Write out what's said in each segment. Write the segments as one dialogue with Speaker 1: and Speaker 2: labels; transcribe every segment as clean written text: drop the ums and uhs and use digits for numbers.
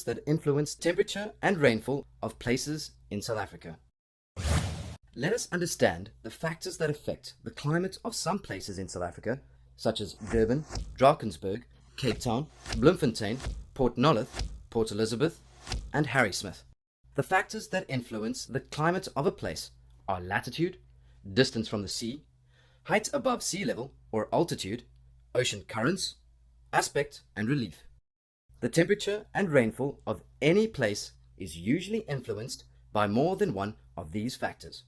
Speaker 1: that influence temperature and rainfall of places in South Africa. Let us understand the factors that affect the climate of some places in South Africa, such as Durban, Drakensberg, Cape Town, Bloemfontein, Port Nolloth, Port Elizabeth, and Harrismith. The factors that influence the climate of a place are latitude, distance from the sea, height above sea level or altitude, ocean currents, aspect and relief. The temperature and rainfall of any place is usually influenced by more than one of these factors.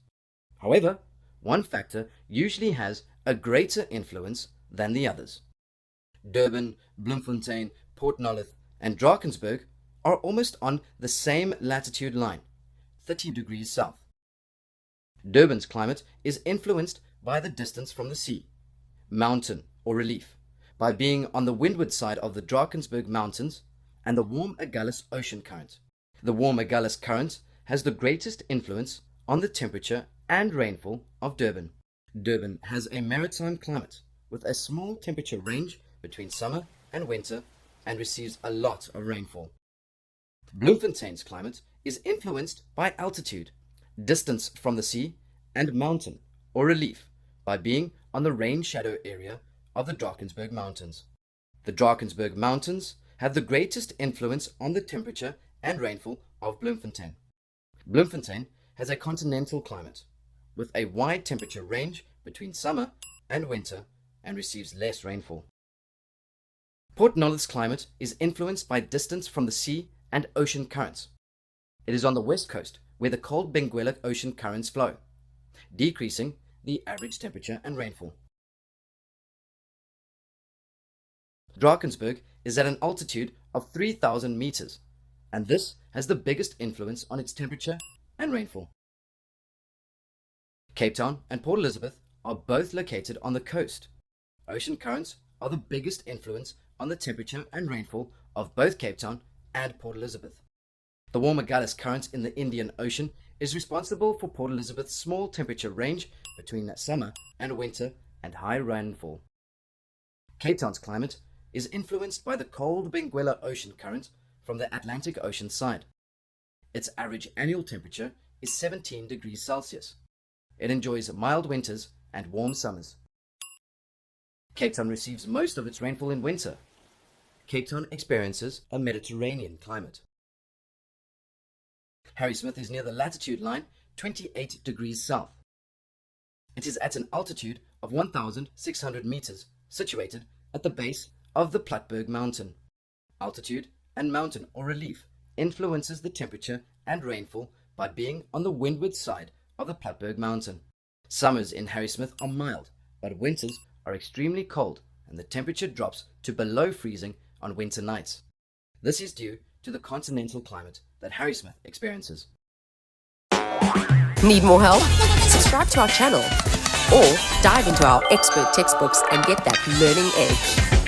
Speaker 1: However, one factor usually has a greater influence than the others. Durban, Bloemfontein, Port Nolloth, and Drakensberg are almost on the same latitude line, 30 degrees south. Durban's climate is influenced by the distance from the sea, mountain or relief, by being on the windward side of the Drakensberg Mountains and the warm Agulhas ocean current. The warm Agulhas current has the greatest influence on the temperature and rainfall of Durban. Durban has a maritime climate with a small temperature range between summer and winter and receives a lot of rainfall. Bloemfontein's climate is influenced by altitude, distance from the sea, and mountain or relief by being on the rain shadow area of the Drakensberg Mountains. The Drakensberg Mountains have the greatest influence on the temperature and rainfall of Bloemfontein. Bloemfontein has a continental climate with a wide temperature range between summer and winter and receives less rainfall. Port Nolloth's climate is influenced by distance from the sea and ocean currents. It is on the west coast where the cold Benguela ocean currents flow, decreasing the average temperature and rainfall. Drakensberg is at an altitude of 3,000 meters, and this has the biggest influence on its temperature and rainfall. Cape Town and Port Elizabeth are both located on the coast. Ocean currents are the biggest influence on the temperature and rainfall of both Cape Town and Port Elizabeth. The warm Agulhas current in the Indian Ocean is responsible for Port Elizabeth's small temperature range between summer and winter and high rainfall. Cape Town's climate is influenced by the cold Benguela ocean current from the Atlantic Ocean side. Its average annual temperature is 17 degrees Celsius. It enjoys mild winters and warm summers. Cape Town receives most of its rainfall in winter. Cape Town experiences a Mediterranean climate. Harrismith is near the latitude line, 28 degrees south. It is at an altitude of 1,600 meters, situated at the base of the Platberg Mountain. Altitude and mountain or relief influences the temperature and rainfall by being on the windward side of the Platberg Mountain. Summers in Harrismith are mild, but winters are extremely cold and the temperature drops to below freezing on winter nights. This is due to the continental climate that Harrismith experiences.
Speaker 2: Need more help? Subscribe to our channel or dive into our expert textbooks and get that learning edge.